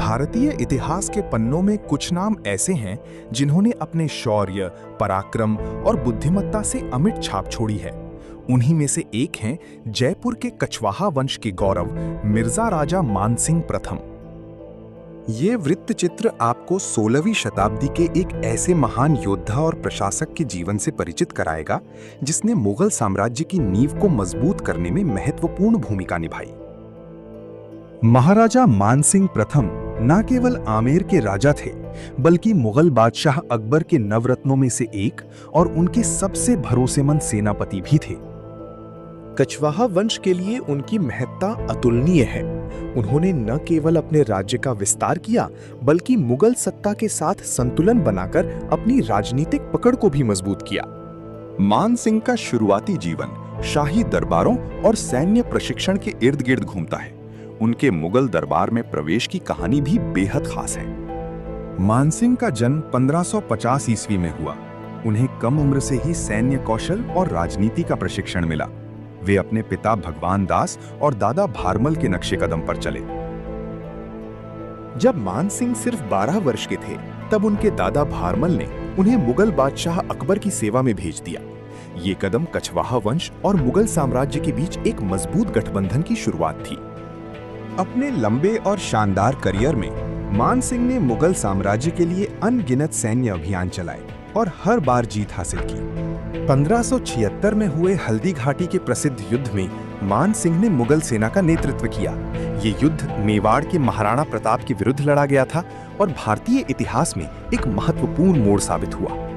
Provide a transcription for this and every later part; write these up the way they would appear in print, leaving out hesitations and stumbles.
भारतीय इतिहास के पन्नों में कुछ नाम ऐसे हैं जिन्होंने अपने शौर्य, पराक्रम और बुद्धिमत्ता से अमिट छाप छोड़ी है। उन्हीं में से एक हैं जयपुर के कछवाहा वंश के गौरव मिर्जा राजा मानसिंह प्रथम। ये वृत्तचित्र आपको 16वीं शताब्दी के एक ऐसे महान योद्धा और प्रशासक के जीवन से परिचित कराएगा जिसने मुगल साम्राज्य की नींव को मजबूत करने में महत्वपूर्ण भूमिका निभाई। महाराजा मानसिंह प्रथम न केवल आमेर के राजा थे, बल्कि मुगल बादशाह अकबर के नवरत्नों में से एक और उनके सबसे भरोसेमंद सेनापति भी थे। कछवाहा वंश के लिए उनकी महत्ता अतुलनीय है। उन्होंने न केवल अपने राज्य का विस्तार किया, बल्कि मुगल सत्ता के साथ संतुलन बनाकर अपनी राजनीतिक पकड़ को भी मजबूत किया। मानसिंह का शुरुआती जीवन शाही दरबारों और सैन्य प्रशिक्षण के इर्द गिर्द घूमता है। उनके मुगल दरबार में प्रवेश की कहानी भी बेहद खास है। मानसिंह का जन्म 1550 ईस्वी में हुआ। उन्हें कम उम्र से ही सैन्य कौशल और राजनीति का प्रशिक्षण मिला। वे अपने पिता भगवान दास और दादा भारमल के नक्शे कदम पर चले। जब मानसिंह सिर्फ 12 वर्ष के थे, तब उनके दादा भारमल ने उन्हें मुगल बादशाह अकबर की सेवा में भेज दिया। ये कदम कछवाहा वंश और मुगल साम्राज्य के बीच एक मजबूत गठबंधन की शुरुआत थी। अपने लंबे और शानदार करियर में मानसिंह ने मुगल साम्राज्य के लिए अनगिनत सैन्य अभियान चलाए और हर बार जीत हासिल की। 1576 में हुए हल्दी घाटी के प्रसिद्ध युद्ध में मानसिंह ने मुगल सेना का नेतृत्व किया। ये युद्ध मेवाड़ के महाराणा प्रताप के विरुद्ध लड़ा गया था और भारतीय इतिहास में एक महत्वपूर्ण मोड़ साबित हुआ।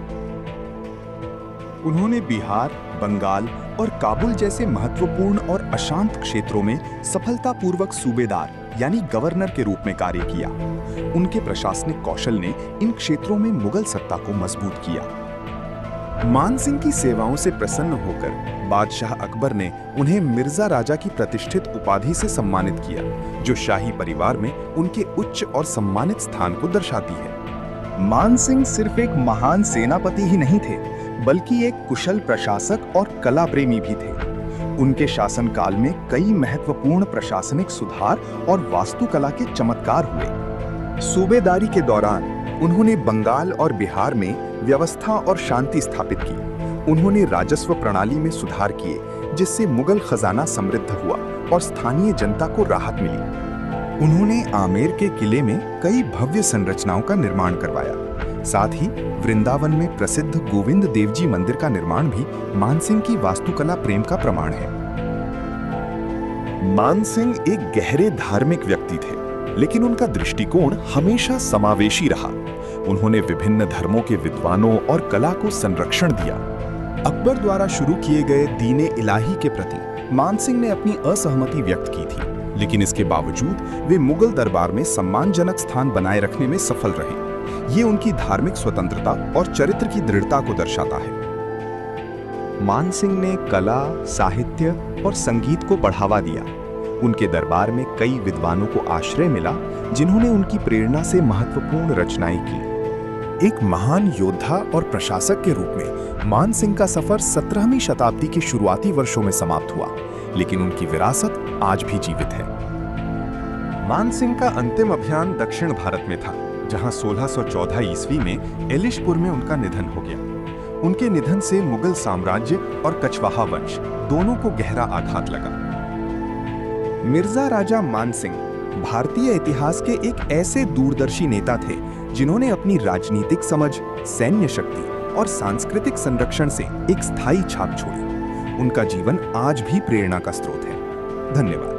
उन्होंने बिहार, बंगाल और काबुल जैसे महत्वपूर्ण और अशांत क्षेत्रों में सफलतापूर्वक सूबेदार यानी गवर्नर के रूप में कार्य किया। उनके प्रशासनिक कौशल ने इन क्षेत्रों में मुगल सत्ता को मजबूत किया। मानसिंह की सेवाओं से प्रसन्न होकर बादशाह अकबर ने उन्हें मिर्जा राजा की प्रतिष्ठित उपाधि से सम्मानित किया, जो शाही परिवार में उनके उच्च और सम्मानित स्थान को दर्शाती है। मानसिंह सिर्फ एक महान सेनापति ही नहीं थे, बल्कि एक कुशल प्रशासक और कला प्रेमी भी थे। उनके शासनकाल में कई महत्वपूर्ण प्रशासनिक सुधार और वास्तुकला के चमत्कार हुए। सूबेदारी के दौरान उन्होंने बंगाल और बिहार में व्यवस्था और शांति स्थापित की। उन्होंने राजस्व प्रणाली में सुधार किए, जिससे मुगल खजाना समृद्ध हुआ और स्थानीय जनता को राहत मिली। उन्होंने आमेर के किले में कई भव्य संरचनाओं का निर्माण करवाया। साथ ही वृंदावन में प्रसिद्ध गोविंद देवजी मंदिर का निर्माण भी मानसिंह की वास्तुकला प्रेम का प्रमाण है। मानसिंह एक गहरे धार्मिक व्यक्ति थे, लेकिन उनका दृष्टिकोण हमेशा समावेशी रहा। उन्होंने विभिन्न धर्मों के विद्वानों और कला को संरक्षण दिया। अकबर द्वारा शुरू किए गए दीने इलाही के प्रति मानसिंह ने अपनी असहमति व्यक्त की थी, लेकिन इसके बावजूद वे मुगल दरबार में सम्मानजनक स्थान बनाए रखने में सफल रहे। ये उनकी धार्मिक स्वतंत्रता और चरित्र की दृढ़ता को दर्शाता है। मानसिंह ने कला, साहित्य और संगीत को बढ़ावा दिया। उनके दरबार में कई विद्वानों को आश्रय मिला, जिन्होंने उनकी प्रेरणा से महत्वपूर्ण रचनाएं की। एक महान योद्धा और प्रशासक के रूप में मानसिंह का सफर 17वीं शताब्दी के शुरुआती वर्षों में समाप्त हुआ, लेकिन उनकी विरासत आज भी जीवित है। मानसिंह का अंतिम अभियान दक्षिण भारत में था, जहां 1614 ईस्वी में एलिशपुर में उनका निधन हो गया। उनके निधन से मुगल साम्राज्य और कछवाहा वंश दोनों को गहरा आघात लगा। मिर्जा राजा मानसिंह भारतीय इतिहास के एक ऐसे दूरदर्शी नेता थे जिन्होंने अपनी राजनीतिक समझ, सैन्य शक्ति और सांस्कृतिक संरक्षण से एक स्थायी छाप छोड़ी। उनका जीवन आज भी प्रेरणा का स्रोत है। धन्यवाद।